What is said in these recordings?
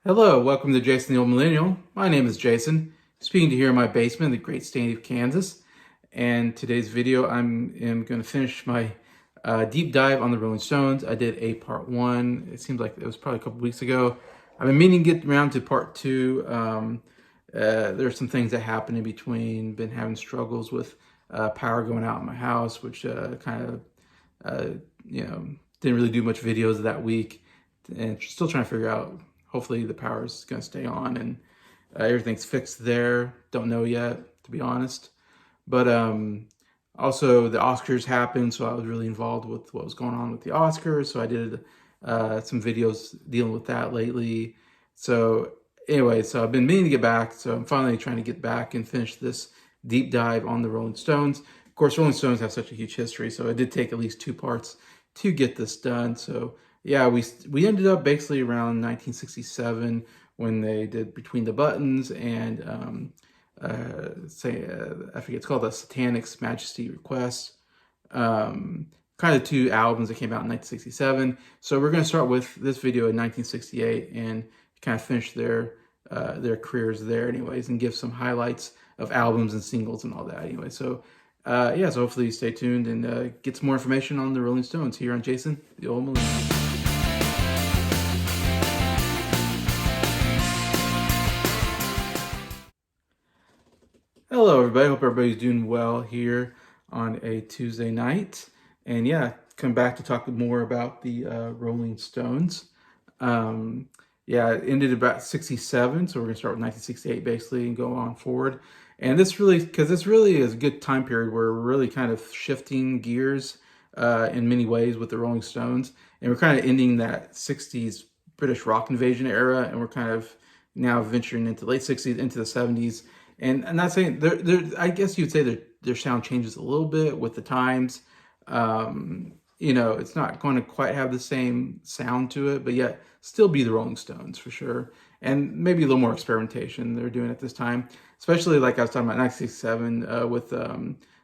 Hello, welcome to Jason the Old Millennial. My name is Jason, speaking to you here in my basement in the great state of Kansas. And today's video, I am going to finish my deep dive on the Rolling Stones. I did a part one. It seems like it was probably a couple weeks ago. I've been meaning to get around to part two. There's some things that happened in between. Been having struggles with power going out in my house, which kind of, didn't really do much videos that week. And still trying to figure out. Hopefully the power is going to stay on and everything's fixed there. Don't know yet, to be honest. But also the Oscars happened, so I was really involved with what was going on with the Oscars. So I did some videos dealing with that lately. So anyway, so I've been meaning to get back. So I'm finally trying to get back and finish this deep dive on the Rolling Stones. Of course, Rolling Stones have such a huge history, so it did take at least 2 parts to get this done. So yeah, we ended up basically around 1967 when they did Between the Buttons and I forget, it's called the Satanic's Majesty Request. Kind of 2 albums that came out in 1967. So we're going to start with this video in 1968 and kind of finish their careers there anyways, and give some highlights of albums and singles and all that anyway. So yeah, so hopefully you stay tuned and get some more information on the Rolling Stones here on Jason the Old Millennial. Hello everybody, hope everybody's doing well here on a Tuesday night. And yeah, come back to talk more about the Rolling Stones. Yeah, it ended about 67, so we're gonna start with 1968 basically and go on forward. And this really is a good time period where we're really kind of shifting gears in many ways with the Rolling Stones. And we're kind of ending that 60s British rock invasion era, and we're kind of now venturing into late 60s, into the 70s. And I'm not saying, I guess you'd say their sound changes a little bit with the times. It's not going to quite have the same sound to it, but yet still be the Rolling Stones for sure. And maybe a little more experimentation they're doing at this time. Especially like I was talking about 1967 with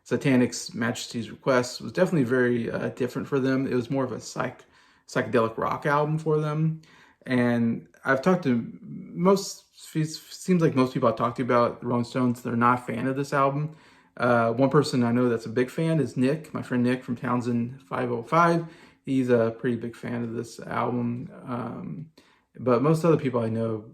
Satanic's Majesty's Request was definitely very different for them. It was more of a psychedelic rock album for them. And I've talked to seems like most people I've talked to about the Rolling Stones, they're not a fan of this album. One person I know that's a big fan is Nick, my friend Nick from Townsend 505. He's a pretty big fan of this album. But most other people I know,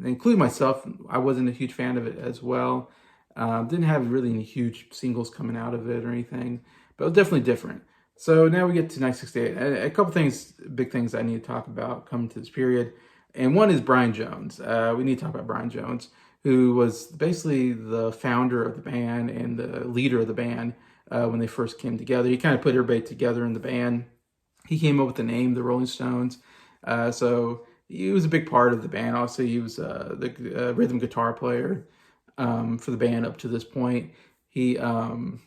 including myself, I wasn't a huge fan of it as well. Didn't have really any huge singles coming out of it or anything, but it was definitely different. So now we get to 1968. A couple things, big things I need to talk about coming to this period. And one is Brian Jones. We need to talk about Brian Jones, who was basically the founder of the band and the leader of the band when they first came together. He kind of put everybody together in the band. He came up with the name, the Rolling Stones. So he was a big part of the band. Obviously, he was the rhythm guitar player for the band up to this point. He, like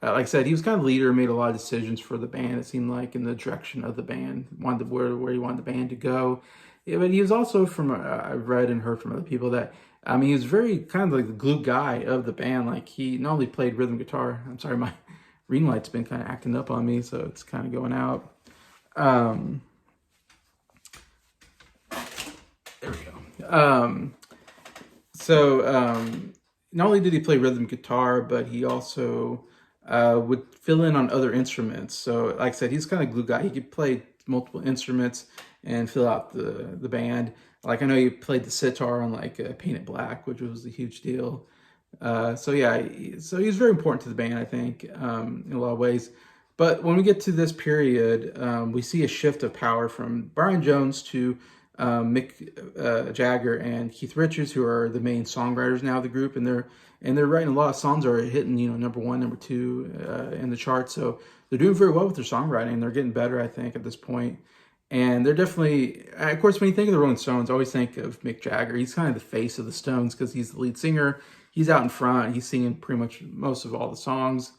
I said, he was kind of leader, made a lot of decisions for the band, it seemed like, in the direction of the band, where he wanted the band to go. Yeah, but he was also, from I've read and heard from other people that, he was very kind of like the glue guy of the band. Like, he not only played rhythm guitar, I'm sorry, my ring light's been kind of acting up on me, so it's kind of going out. There we go. Not only did he play rhythm guitar, but he also would fill in on other instruments. So like I said, he's kind of glue guy. He could play multiple instruments and fill out the band. Like, I know he played the sitar on like Paint It Black, which was a huge deal. So he was very important to the band, I think, in a lot of ways. But when we get to this period, we see a shift of power from Brian Jones to Mick Jagger and Keith Richards, who are the main songwriters now of the group, and they're writing a lot of songs that are hitting, number 1, number 2 in the charts. So they're doing very well with their songwriting. They're getting better, I think, at this point. And they're definitely, of course, when you think of the Rolling Stones, I always think of Mick Jagger. He's kind of the face of the Stones because he's the lead singer. He's out in front. He's singing pretty much most of all the songs.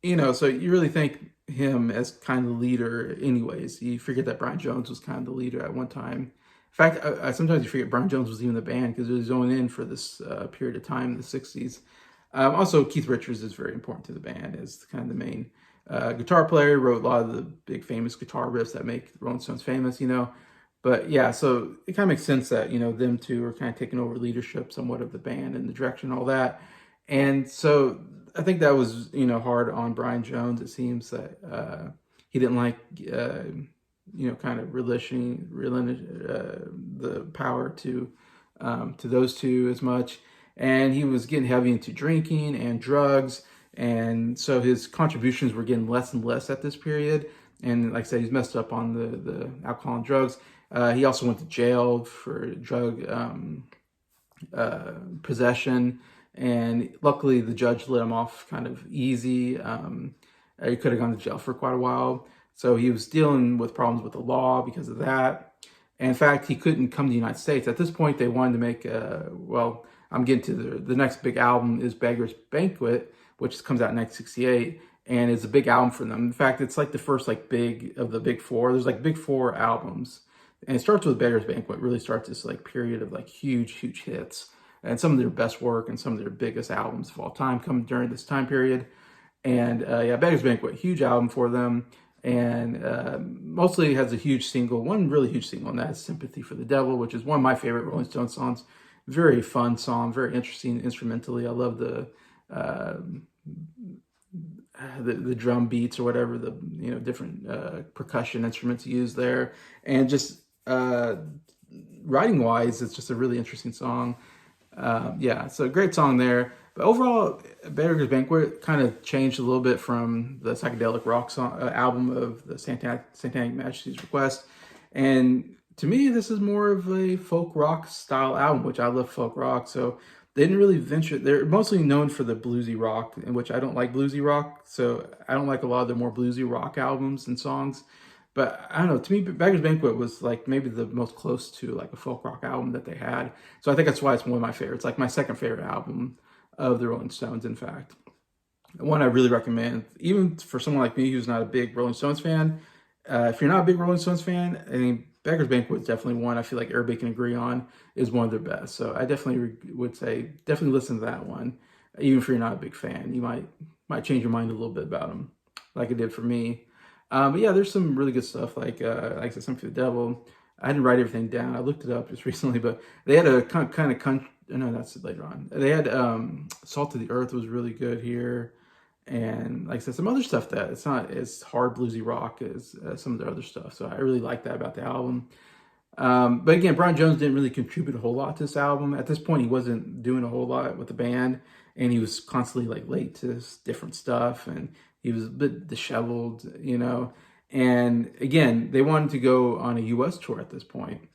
So you really think him as kind of the leader anyways. You forget that Brian Jones was kind of the leader at one time. In fact, I sometimes you forget Brian Jones was even the band because it was only in for this period of time in the 60s. Also, Keith Richards is very important to the band as kind of the main guitar player. Wrote a lot of the big famous guitar riffs that make the Rolling Stones famous, But yeah, so it kind of makes sense that, them two are kind of taking over leadership somewhat of the band and the direction and all that. And so I think that was, hard on Brian Jones. It seems that he didn't like, kind of relinquishing the power to those two as much. And he was getting heavy into drinking and drugs. And so his contributions were getting less and less at this period. And like I said, he's messed up on the alcohol and drugs. He also went to jail for drug possession. And luckily, the judge let him off kind of easy. He could have gone to jail for quite a while. So he was dealing with problems with the law because of that. And in fact, he couldn't come to the United States. At this point, they wanted to make, I'm getting to the next big album is Beggars Banquet, which comes out in 1968. And it's a big album for them. In fact, it's like the first big of the big four. There's big four albums. And it starts with Beggars Banquet. It really starts this period of huge, huge hits. And some of their best work and some of their biggest albums of all time come during this time period. And Beggars Banquet, huge album for them. And mostly has a huge single, one really huge single, and that's Sympathy for the Devil, which is one of my favorite Rolling Stones songs. Very fun song, very interesting instrumentally. I love the drum beats or whatever, the different percussion instruments used there. And just writing wise, it's just a really interesting song. So a great song there. But overall, Beggars Banquet kind of changed a little bit from the psychedelic rock song, album of the Satanic Majesty's Request. And to me, this is more of a folk rock style album, which I love folk rock. So they didn't really venture. They're mostly known for the bluesy rock, in which I don't like bluesy rock. So I don't like a lot of the more bluesy rock albums and songs. But I don't know, to me, Beggars Banquet was maybe the most close to a folk rock album that they had. So I think that's why it's one of my favorites. My second favorite album of the Rolling Stones, in fact. One I really recommend, even for someone like me who's not a big Rolling Stones fan. If you're not a big Rolling Stones fan, I mean, Beggars Banquet is definitely one I feel like everybody can agree on is one of their best. So I definitely would say, definitely listen to that one. Even if you're not a big fan, you might change your mind a little bit about them, like it did for me. But yeah, there's some really good stuff, like I said, Something for the Devil. I didn't write everything down. I looked it up just recently, but they had a kind of no, that's later on. They had Salt of the Earth was really good here. And like I said, some other stuff that it's not as hard bluesy rock as some of their other stuff. So I really like that about the album. But again, Brian Jones didn't really contribute a whole lot to this album. At this point, he wasn't doing a whole lot with the band. And he was constantly late to different stuff. And he was a bit disheveled, And again, they wanted to go on a U.S. tour at this point.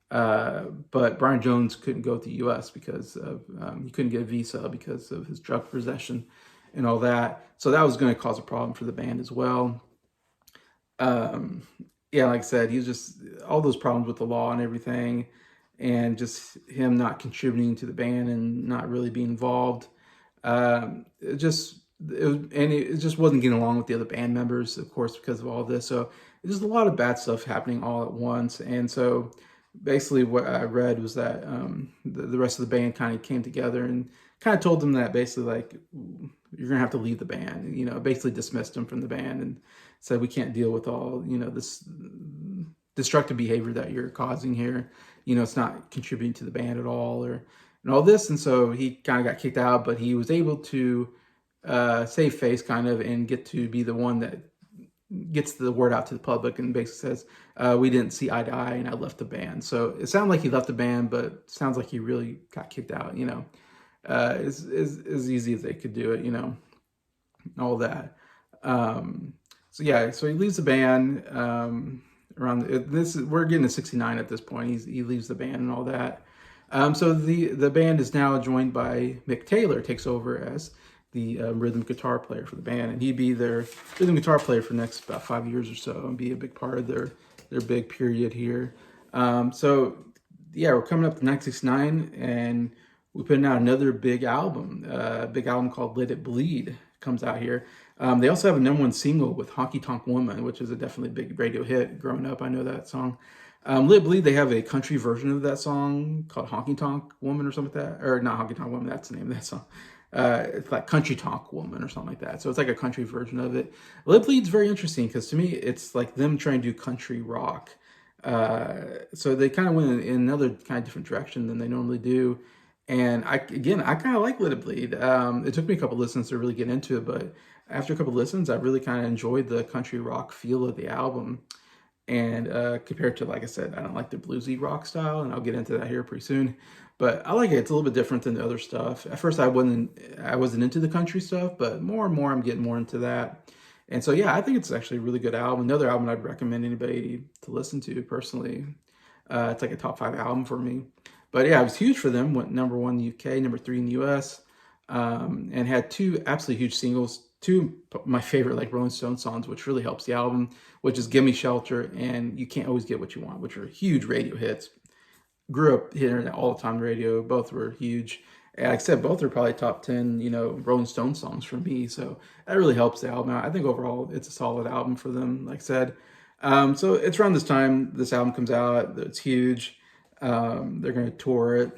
But Brian Jones couldn't go to the U.S. because of he couldn't get a visa because of his drug possession and all that. So that was going to cause a problem for the band as well. Like I said, he was just all those problems with the law and everything, and just him not contributing to the band and not really being involved. It just wasn't getting along with the other band members, of course, because of all this. So there's a lot of bad stuff happening all at once. And so basically what I read was that the rest of the band kind of came together and kind of told them that basically you're going to have to leave the band, basically dismissed them from the band and said, we can't deal with all, this destructive behavior that you're causing here. It's not contributing to the band at all and all this. And so he kind of got kicked out, but he was able to save face kind of and get to be the one that gets the word out to the public and basically says, we didn't see eye to eye and I left the band. So it sounded like he left the band, but it sounds like he really got kicked out, as easy as they could do it, all that. So he leaves the band we're getting to 69 at this point. He leaves the band and all that. So the band is now joined by Mick Taylor, takes over as the rhythm guitar player for the band, and he'd be their rhythm guitar player for the next about 5 years or so, and be a big part of their big period here. So yeah, we're coming up to 1969, and we're putting out another big album called "Let It Bleed" comes out here. They also have a #1 single with "Honky Tonk Woman," which is a definitely big radio hit. Growing up, I know that song. "Let It Bleed," they have a country version of that song called "Honky Tonk Woman" or something like that, or not "Honky Tonk Woman." That's the name of that song. It's like "Country Tonk Woman" or something like that. So it's like a country version of it. "Let It Bleed's very interesting because to me, it's like them trying to do country rock. So they kind of went in another kind of different direction than they normally do. And I kind of like "Let It Bleed." It took me a couple listens to really get into it, but after a couple listens, I really kind of enjoyed the country rock feel of the album. And compared to, like I said, I don't like the bluesy rock style, and I'll get into that here pretty soon. But I like it. It's a little bit different than the other stuff. At first, I wasn't into the country stuff, but more and more, I'm getting more into that. And so, yeah, I think it's actually a really good album. Another album I'd recommend anybody to listen to personally. It's like a top 5 album for me. But yeah, it was huge for them. Went #1 in the UK, #3 in the US, and had two absolutely huge singles. Two of my favorite like Rolling Stone songs, which really helps the album, which is "Gimme Shelter" and "You Can't Always Get What You Want," which are huge radio hits. Grew up hearing it all the time on the radio. Both were huge. And like I said, both are probably top 10, Rolling Stone songs for me. So that really helps the album out. I think overall it's a solid album for them, like I said. So it's around this time this album comes out. It's huge. They're going to tour it.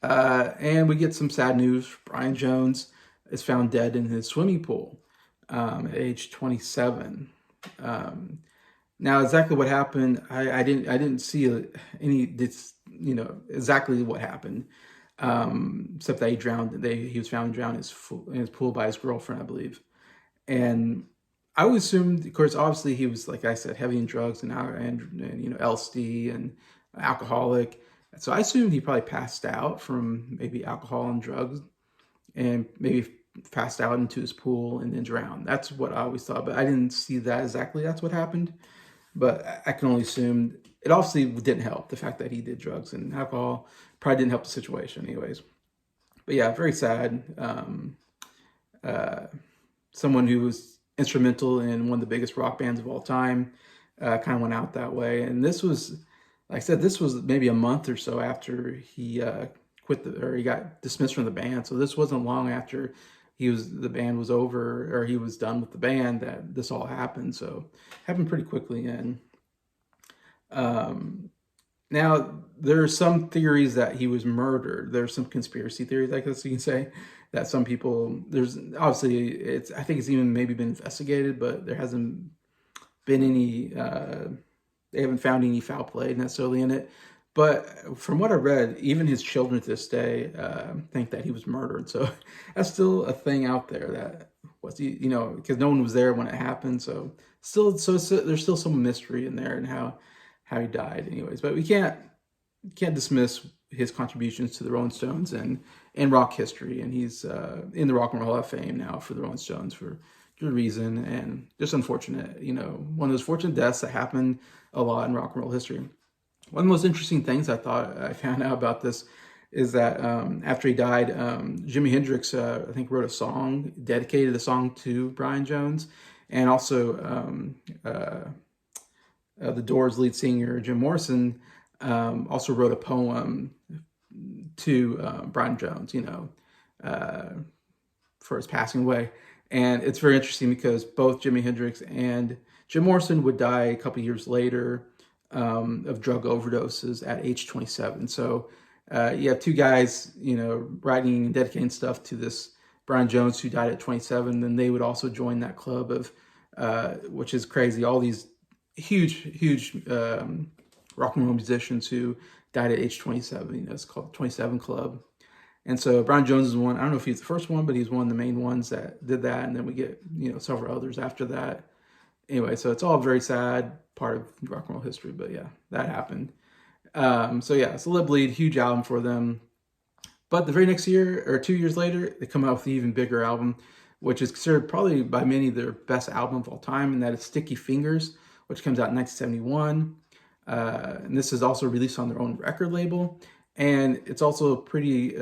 And we get some sad news. Brian Jones is found dead in his swimming pool at age 27. Now, exactly what happened, I didn't see exactly what happened, except that he drowned. He was found drowned in his pool by his girlfriend, I believe. And I would assume, of course, obviously he was, like I said, heavy in drugs and LSD and alcoholic. So I assumed he probably passed out from maybe alcohol and drugs, and maybe passed out into his pool and then drowned. That's what I always thought, but I didn't see that exactly. That's what happened. But I can only assume it obviously didn't help. The fact that he did drugs and alcohol probably didn't help the situation, anyways. But yeah, very sad. Uh, Someone who was instrumental in one of the biggest rock bands of all time kind of went out that way. And this was, like I said, this was maybe a month or so after he he got dismissed from the band. So this wasn't long after the band was over, or he was done with the band, that this all happened. So it happened pretty quickly. And now there are some theories that he was murdered. There's some conspiracy theories, I guess you can say, that some people, there's obviously, I think it's even maybe been investigated, but there hasn't been any, they haven't found any foul play necessarily in it. But from what I read, even his children to this day think that he was murdered. So that's still a thing out there, that was he, because no one was there when it happened. So there's still some mystery in there and how he died, anyways. But we can't dismiss his contributions to the Rolling Stones and rock history. And he's in the Rock and Roll Hall of Fame now for the Rolling Stones for good reason. And just unfortunate, one of those fortunate deaths that happened a lot in rock and roll history. One of the most interesting things I found out about this is that after he died, Jimi Hendrix, I think, wrote a song, dedicated a song to Brian Jones, and also the Doors lead singer Jim Morrison also wrote a poem to Brian Jones, for his passing away. And it's very interesting because both Jimi Hendrix and Jim Morrison would die a couple years later of drug overdoses at age 27. So you have two guys, writing and dedicating stuff to this Brian Jones who died at 27. Then they would also join that club of, which is crazy, all these huge rock and roll musicians who died at age 27. It's called the 27 Club. And so Brian Jones is one. I don't know if he's the first one, but he's one of the main ones that did that. And then we get, several others after that. Anyway, so it's all a very sad part of rock and roll history. But yeah, that happened. So Let It Bleed, huge album for them. But the very next year, or 2 years later, they come out with an even bigger album, which is considered probably by many their best album of all time, and that is Sticky Fingers, which comes out in 1971. And this is also released on their own record label. And it's also pretty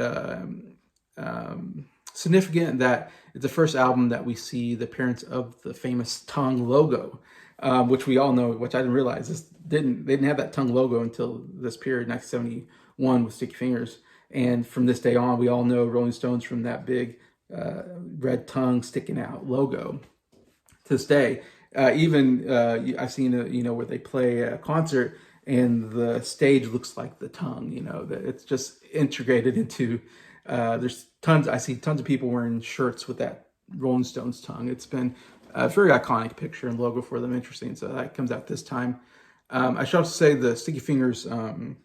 significant that it's the first album that we see the appearance of the famous tongue logo, which we all know, which I didn't realize they didn't have that tongue logo until this period, 1971, with Sticky Fingers. And from this day on, we all know Rolling Stones from that big red tongue sticking out logo to this day. Even I've seen where they play a concert and the stage looks like the tongue. That it's just integrated into. There's tons. I see tons of people wearing shirts with that Rolling Stones tongue. It's been a very iconic picture and logo for them. Interesting. So that comes out this time. I should also say the Sticky Fingers album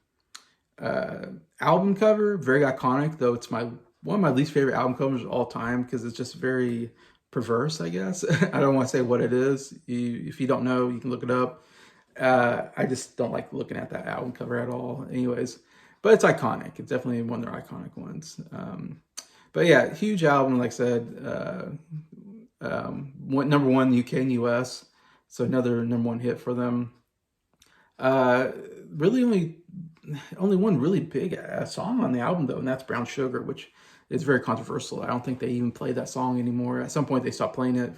cover, very iconic. Though it's one of my least favorite album covers of all time because it's just very perverse, I guess. I don't want to say what it is. If you don't know, you can look it up. I just don't like looking at that album cover at all. Anyways, but it's iconic. It's definitely one of their iconic ones. But yeah, huge album. Like I said, went number one in the UK and US. So another number one hit for them. Really only one really big song on the album though, and that's Brown Sugar, which is very controversial. I don't think they even play that song anymore. At some point they stopped playing it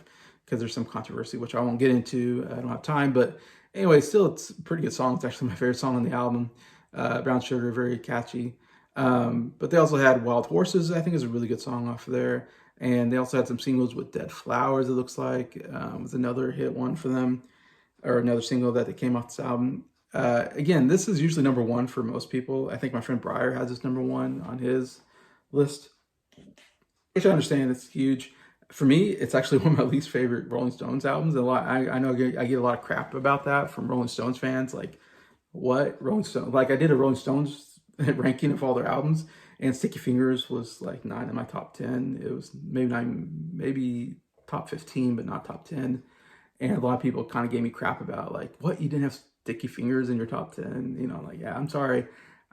because there's some controversy, which I won't get into. I don't have time, but anyway, still it's a pretty good song. It's actually my favorite song on the album. Brown Sugar, very catchy. But they also had Wild Horses, I think is a really good song off of there. And they also had some singles with Dead Flowers, it looks like. It was another hit one for them, or another single that they came off this album. Again, this is usually number one for most people. I think my friend Briar has this number one on his list, which I understand it's huge. For me, it's actually one of my least favorite Rolling Stones albums. I know I get a lot of crap about that from Rolling Stones fans. Like, what? Rolling Stones? Like, I did a Rolling Stones ranking of all their albums, and Sticky Fingers was like 9 in my top 10. It was maybe top 15, but not top 10. And a lot of people kind of gave me crap about, like, what, you didn't have Sticky Fingers in your top 10? Like, yeah, I'm sorry.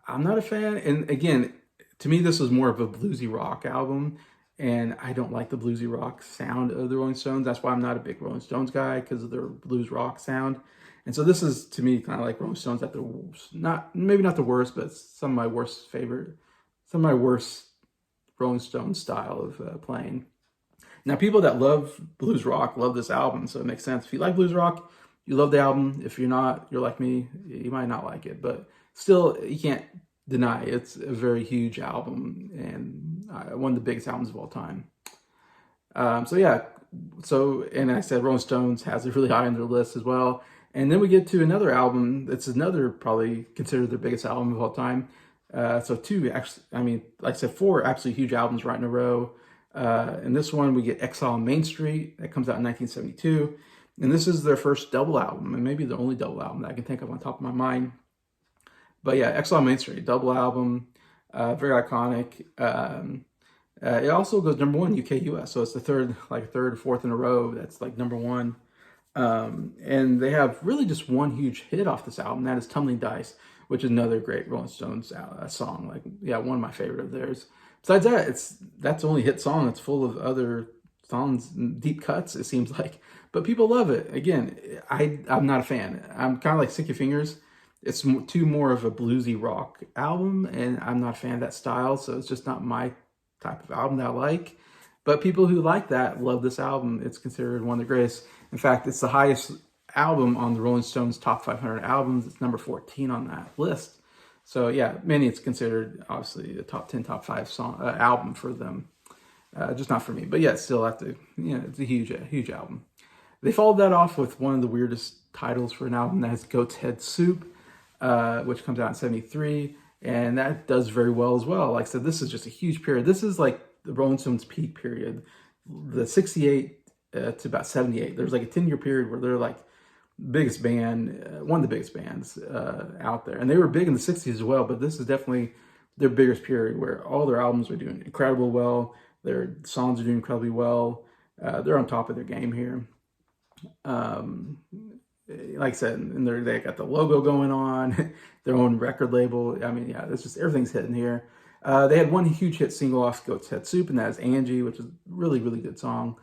I'm not a fan. And again, to me, this was more of a bluesy rock album. And I don't like the bluesy rock sound of the Rolling Stones. That's why I'm not a big Rolling Stones guy, because of their blues rock sound. And so this is, to me, kind of like Rolling Stones at maybe not the worst, but some of my worst Rolling Stones style of playing. Now, people that love blues rock love this album, so it makes sense. If you like blues rock, you love the album. If you're not, you're like me, you might not like it. But still, you can't deny it's a very huge album and one of the biggest albums of all time. And I said Rolling Stones has it really high on their list as well. And then we get to another album that's another probably considered their biggest album of all time. So two, actually, like I said, 4 absolutely huge albums right in a row. And this one, we get Exile on Main Street. That comes out in 1972. And this is their first double album, and maybe the only double album that I can think of on top of my mind. But yeah, Exile on Main Street, double album, very iconic. It also goes number one UK US, so it's the third or fourth in a row that's like number one. And they have really just one huge hit off this album, that is Tumbling Dice, which is another great Rolling Stones song. Like, yeah, one of my favorite of theirs. Besides that, that's the only hit song. It's full of other songs, deep cuts, it seems like. But people love it. Again, I'm not a fan. I'm kind of like Sticky Fingers. It's too more of a bluesy rock album, and I'm not a fan of that style, so it's just not my type of album that I like. But people who like that love this album. It's considered one of the greatest. In fact, it's the highest album on the Rolling Stones top 500 albums. It's number 14 on that list. So yeah, many it's considered obviously a top 10, top 5 album for them. Just not for me. But yeah, still it's a huge album. They followed that off with one of the weirdest titles for an album, that is Goat's Head Soup, which comes out in 73. And that does very well as well. Like I said, this is just a huge period. This is like the Rolling Stones peak period, the 68 to about 78. There's like a 10-year period where they're like biggest band, one of the biggest bands out there. And they were big in the 60s as well, but this is definitely their biggest period where all their albums are doing incredibly well. Their songs are doing incredibly well. They're on top of their game here. Like I said, and they got the logo going on, their own record label. It's just everything's hitting here. They had one huge hit single off Goat's Head Soup, and that is Angie, which is a really, really good song.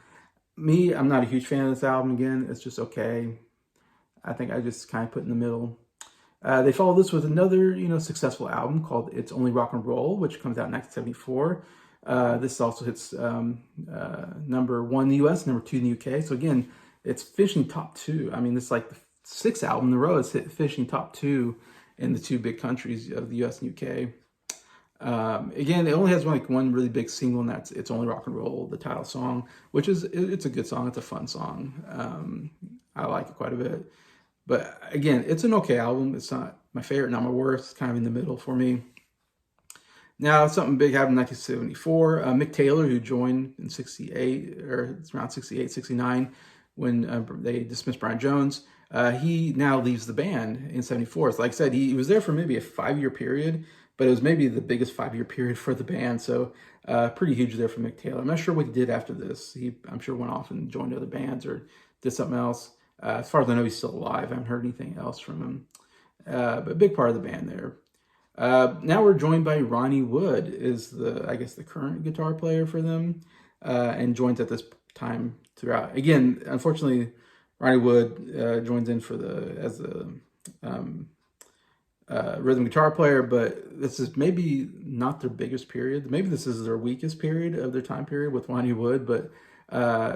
I'm not a huge fan of this album. Again, it's just okay. I think I just kind of put in the middle. They followed this with another, successful album called It's Only Rock and Roll, which comes out in 1974. This also hits number 1 in the US, number 2 in the UK. So again, it's finishing top 2. I mean, this is like the 6th album in a row it's finishing top 2 in the 2 big countries of the US and UK. Again, it only has like one really big single, and that's "It's Only Rock and Roll," the title song, which is it's a good song. It's a fun song. I like it quite a bit. But again, it's an okay album. It's not my favorite, not my worst. It's kind of in the middle for me. Now, something big happened in 1974. Mick Taylor, who joined in 68, or it's around 68, 69, when they dismissed Brian Jones, he now leaves the band in 74. So like I said, he was there for maybe a 5-year period, but it was maybe the biggest 5-year period for the band. So pretty huge there for Mick Taylor. I'm not sure what he did after this. I'm sure went off and joined other bands or did something else. As far as I know, he's still alive. I haven't heard anything else from him. But a big part of the band there. Now we're joined by Ronnie Wood, is I guess the current guitar player for them, and joins at this time throughout. Again, unfortunately, Ronnie Wood joins in as the rhythm guitar player, but this is maybe not their biggest period. Maybe this is their weakest period of their time period with Ronnie Wood, but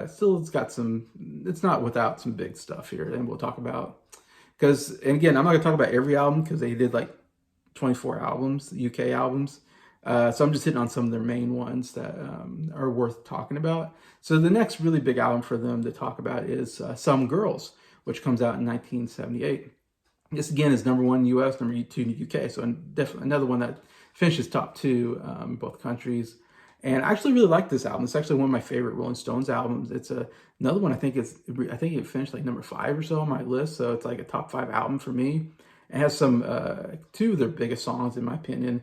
still it's not without some big stuff here, and we'll talk about. And again, I'm not gonna talk about every album because they did like 24 albums, UK albums. So I'm just hitting on some of their main ones that are worth talking about. So the next really big album for them to talk about is Some Girls, which comes out in 1978. This again is number 1 in the US, number 2 in the UK. So definitely another one that finishes top 2 in both countries. And I actually really like this album. It's actually one of my favorite Rolling Stones albums. It's another one. I think it finished like number 5 or so on my list. So it's like a top 5 album for me. It has some 2 of their biggest songs, in my opinion,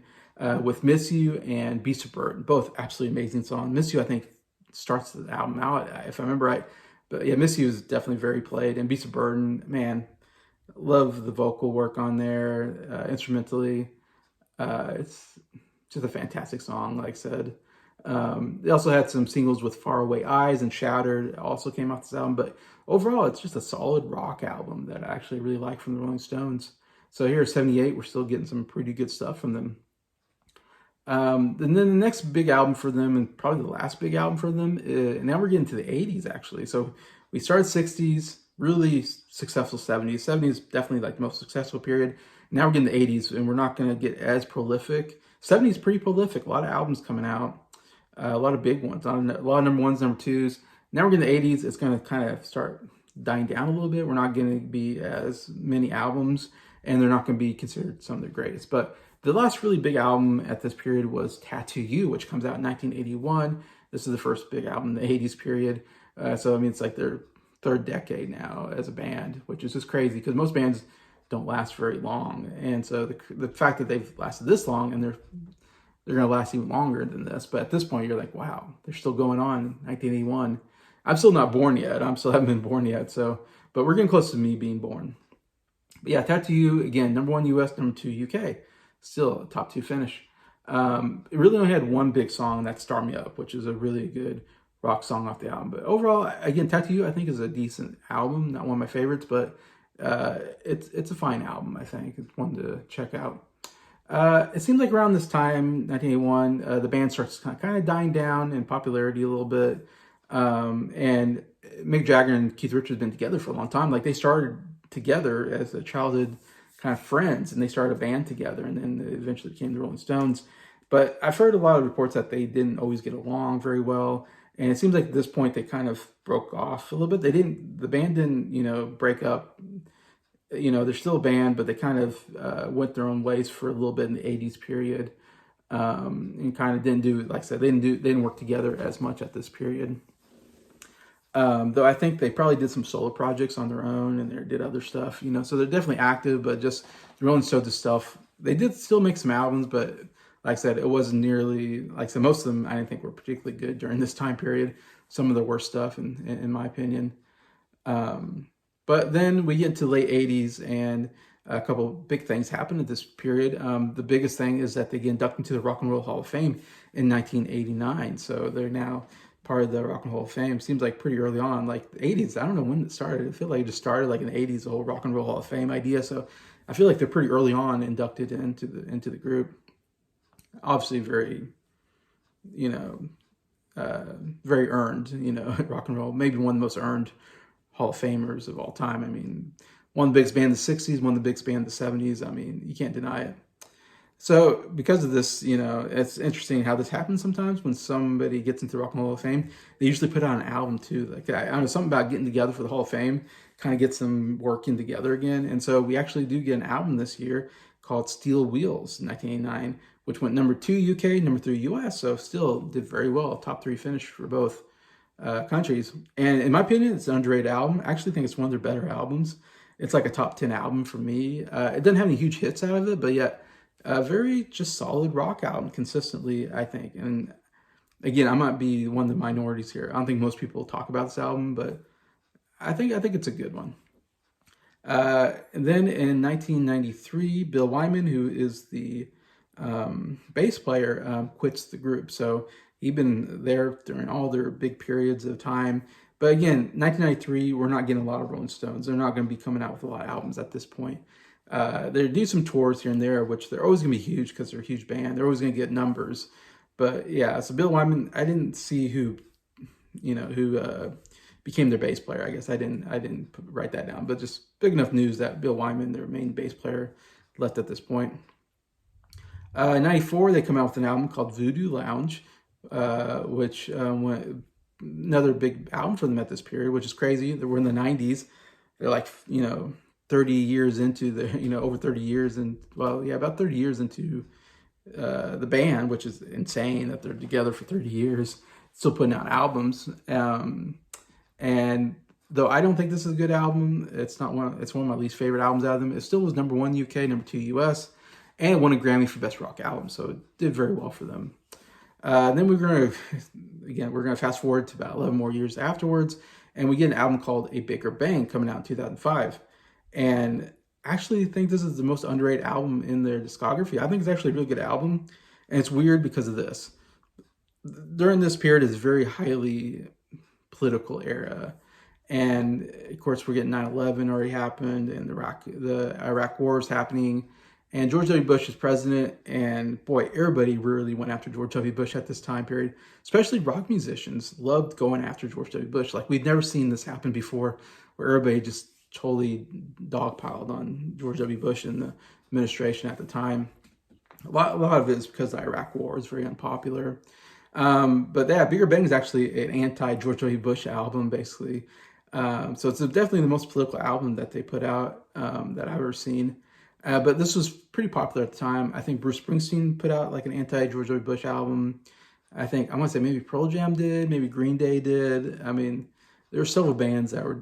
with "Miss You" and "Beast of Burden." Both absolutely amazing songs. "Miss You," I think, starts the album out, if I remember right. But yeah, "Miss You" is definitely very played. And "Beast of Burden," man, love the vocal work on there, instrumentally. It's just a fantastic song, like I said. They also had some singles with "Faraway Eyes" and "Shattered," also came off this album. But overall, it's just a solid rock album that I actually really like from the Rolling Stones. So here, 78, we're still getting some pretty good stuff from them. And then the next big album for them, and probably the last big album for them, now we're getting to the 80s, actually. So we started 60s, really successful 70s. 70s definitely like the most successful period. Now we're getting the 80s, and we're not going to get as prolific. 70s pretty prolific, a lot of albums coming out, a lot of big ones, a lot of number 1s, number 2s. Now we're getting the 80s, it's going to kind of start dying down a little bit. We're not going to be as many albums, and they're not going to be considered some of the greatest. But the last really big album at this period was "Tattoo You," which comes out in 1981. This is the first big album in the 80s period. So, I mean, it's like their 3rd decade now as a band, which is just crazy because most bands don't last very long. And so the fact that they've lasted this long, and they're going to last even longer than this. But at this point, you're like, wow, they're still going on in 1981. I'm still not born yet. I still haven't been born yet. But we're getting close to me being born. But yeah, "Tattoo You," again, number 1 US, number 2 UK. Still a top 2 finish. It really only had one big song, that's "Start Me Up," which is a really good rock song off the album. But overall, again, "Tattoo You" I think is a decent album. Not one of my favorites, but it's a fine album, I think. It's one to check out. It seems like around this time, 1981, the band starts kind of dying down in popularity a little bit. And Mick Jagger and Keith Richards have been together for a long time. Like, they started together as a childhood kind of friends, and they started a band together, and then they eventually became the Rolling Stones. But I've heard a lot of reports that they didn't always get along very well, and it seems like at this point they kind of broke off a little bit. The band didn't, break up. They're still a band, but they kind of went their own ways for a little bit in the 80s period, and kind of didn't do, like I said, they didn't work together as much at this period. Though I think they probably did some solo projects on their own, and they did other stuff, so they're definitely active, but just the Rolling Stones stuff. They did still make some albums, but like I said, it wasn't nearly, like I said, most of them I didn't think were particularly good during this time period. Some of the worst stuff, in my opinion. But then we get into the late 80s, and a couple big things happened at this period. The biggest thing is that they get inducted into the Rock and Roll Hall of Fame in 1989. So they're now part of the Rock and Roll Hall of Fame. Seems like pretty early on, like the 80s. I don't know when it started. I feel like it just started like in the 80s, the whole Rock and Roll Hall of Fame idea. So I feel like they're pretty early on inducted into the group. Obviously, very you know, very earned, rock and roll. Maybe one of the most earned Hall of Famers of all time. I mean, one of the biggest band in the 60s, one of the biggest band in the 70s. I mean, you can't deny it. So because of this, it's interesting how this happens sometimes when somebody gets into the Rock and Roll Hall of Fame. They usually put out an album too. Like I don't know, something about getting together for the Hall of Fame kind of gets them working together again. And so we actually do get an album this year called Steel Wheels in 1989, which went number 2 UK, number 3 US. So still did very well, top 3 finish for both countries. And in my opinion, it's an underrated album. I actually think it's one of their better albums. It's like a top 10 album for me. It doesn't have any huge hits out of it, but yet a very just solid rock album consistently, I think. And again, I might be one of the minorities here. I don't think most people talk about this album, but I think it's a good one. And then in 1993, Bill Wyman, who is the bass player, quits the group. So he'd been there during all their big periods of time. But again, 1993, we're not getting a lot of Rolling Stones. They're not going to be coming out with a lot of albums at this point. They do some tours here and there, which they're always going to be huge because they're a huge band. They're always going to get numbers. But yeah, so Bill Wyman, I didn't see who became their bass player. I guess I didn't write that down, but just big enough news that Bill Wyman, their main bass player, left at this point. In 94, they come out with an album called Voodoo Lounge, which went another big album for them at this period, which is crazy. They were in the 90s. They're like, 30 years into the, over 30 years, and well, yeah, about 30 years into the band, which is insane that they're together for 30 years, still putting out albums. And though I don't think this is a good album, it's one of my least favorite albums out of them. It still was number 1 UK, number 2 US, and it won a Grammy for Best Rock Album, so it did very well for them. Then we're gonna fast forward to about 11 more years afterwards, and we get an album called A Bigger Bang coming out in 2005. And I actually think this is the most underrated album in their discography. I think it's actually a really good album, and it's weird because of this. During this period is a very highly political era, and of course we're getting 9/11 already happened, and the Iraq War is happening, and George W. Bush is president, and boy, everybody really went after George W. Bush at this time period. Especially rock musicians loved going after George W. Bush. Like we'd never seen this happen before, where everybody just totally dogpiled on George W. Bush and the administration at the time. A lot of it is because the Iraq War is very unpopular. But yeah, Bigger Bang is actually an anti-George W. Bush album, basically. So it's definitely the most political album that they put out that I've ever seen. But this was pretty popular at the time. I think Bruce Springsteen put out like an anti-George W. Bush album. I want to say maybe Pearl Jam did, maybe Green Day did. I mean, there were several bands that were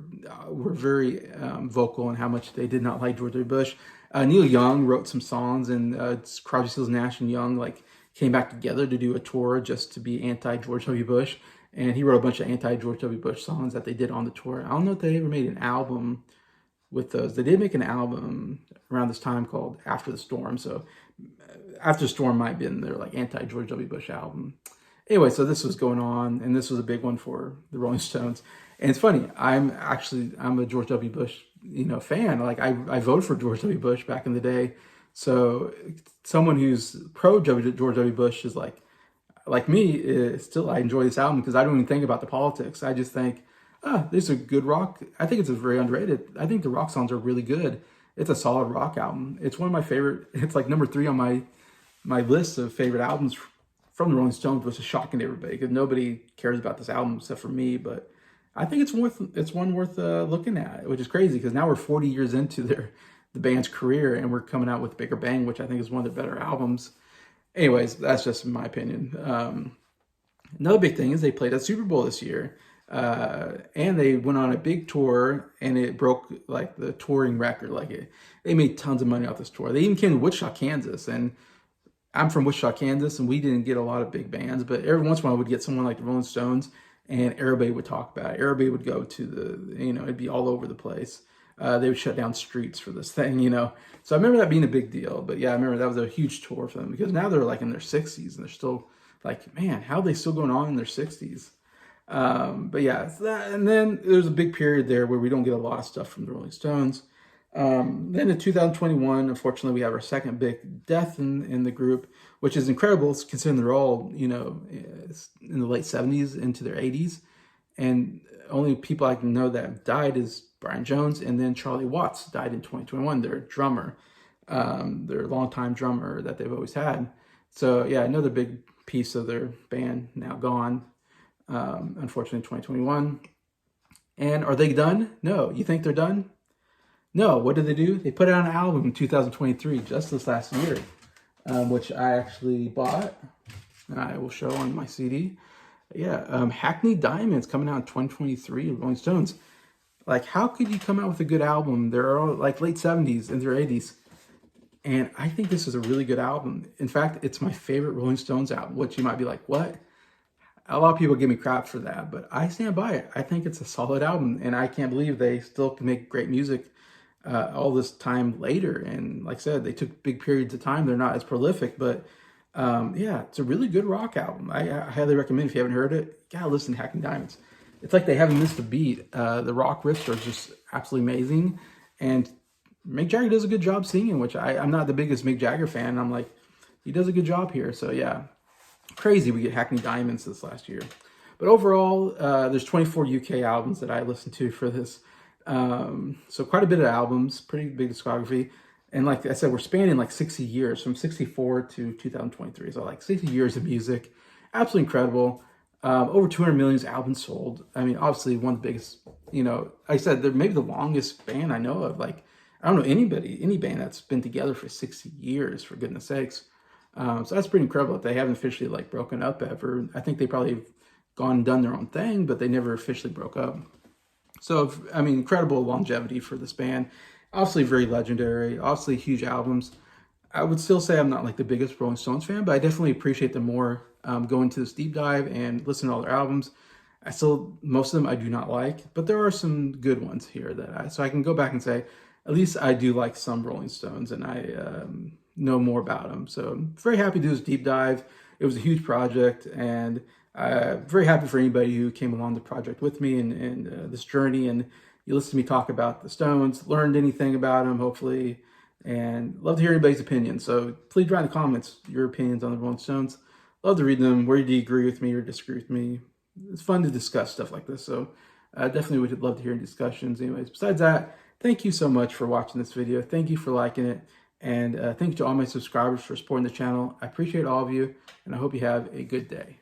very vocal in how much they did not like George W. Bush. Neil Young wrote some songs, and Crosby, Stills, Nash and Young came back together to do a tour just to be anti-George W. Bush. And he wrote a bunch of anti-George W. Bush songs that they did on the tour. I don't know if they ever made an album with those. They did make an album around this time called After the Storm. So After the Storm might have been their anti-George W. Bush album. Anyway, so this was going on, and this was a big one for the Rolling Stones. And it's funny, I'm a George W. Bush, fan. I voted for George W. Bush back in the day. So someone who's pro George W. Bush is like me, still I enjoy this album because I don't even think about the politics. I just think, this is a good rock. I think it's very underrated. I think the rock songs are really good. It's a solid rock album. It's one of my favorite. It's like number 3 on my list of favorite albums from the Rolling Stones, which is shocking to everybody because nobody cares about this album except for me. But I think it's one worth looking at, which is crazy because now we're 40 years into the band's career and we're coming out with Bigger Bang, which I think is one of their better albums. Anyways, that's just my opinion. Another big thing is they played at Super Bowl this year, and they went on a big tour, and it broke the touring record. They made tons of money off this tour. They even came to Wichita, Kansas, and I'm from Wichita, Kansas, and we didn't get a lot of big bands, but every once in a while we'd get someone like the Rolling Stones, and everybody would talk about it. Everybody would go to it'd be all over the place. They would shut down streets for this thing, So I remember that being a big deal. But yeah, I remember that was a huge tour for them because now they're in their 60s and they're still man, how are they still going on in their 60s? But yeah, it's that. And then there's a big period there where we don't get a lot of stuff from the Rolling Stones. Then in 2021, unfortunately, we have our second big death in the group, which is incredible considering they're all, you know, in the late 70s into their 80s. And only people I can know that have died is Brian Jones, and then Charlie Watts died in 2021, their drummer, their longtime drummer that they've always had. So yeah, another big piece of their band now gone, unfortunately, in 2021. And are they done? No. You think they're done? No. What did they do? They put out an album in 2023, just this last year, which I actually bought, and I will show on my CD. Yeah, Hackney Diamonds coming out in 2023, Rolling Stones. Like, how could you come out with a good album? They're all like late 70s into their 80s. And I think this is a really good album. In fact, it's my favorite Rolling Stones album, which you might be like, what? A lot of people give me crap for that, but I stand by it. I think it's a solid album, and I can't believe they still can make great music all this time later. And like I said, they took big periods of time. They're not as prolific, but yeah, it's a really good rock album. I highly recommend if you haven't heard it, you gotta listen to Hackney Diamonds. It's like they haven't missed a beat. The rock riffs are just absolutely amazing, and Mick Jagger does a good job singing, which I'm not the biggest Mick Jagger fan. I'm like, he does a good job here. So yeah, crazy we get Hackney Diamonds this last year. But overall, there's 24 UK albums that I listened to for this. So quite a bit of albums, pretty big discography. And like I said, we're spanning like 60 years, from 64 to 2023. So like 60 years of music. Absolutely incredible. Over 200 million albums sold. I mean, obviously one of the biggest, you know, like I said, they're maybe the longest band I know of. Like, I don't know any band that's been together for 60 years, for goodness sakes. So that's pretty incredible that they haven't officially like broken up ever. I think they probably have gone and done their own thing, but they never officially broke up. So, I mean, incredible longevity for this band. Obviously very legendary, obviously huge albums. I would still say I'm not like the biggest Rolling Stones fan, but I definitely appreciate them more going to this deep dive and listen to all their albums. Most of them I do not like, but there are some good ones here so I can go back and say, at least I do like some Rolling Stones, and I know more about them. So I'm very happy to do this deep dive. It was a huge project, and very happy for anybody who came along the project with me and this journey, and you listened to me talk about the Stones, learned anything about them, hopefully, and love to hear anybody's opinions. So please write in the comments your opinions on the Rolling Stones. Love to read them. Where do you agree with me or disagree with me? It's fun to discuss stuff like this, so definitely would love to hear discussions. Anyways, besides that, thank you so much for watching this video. Thank you for liking it, and thank you to all my subscribers for supporting the channel. I appreciate all of you, and I hope you have a good day.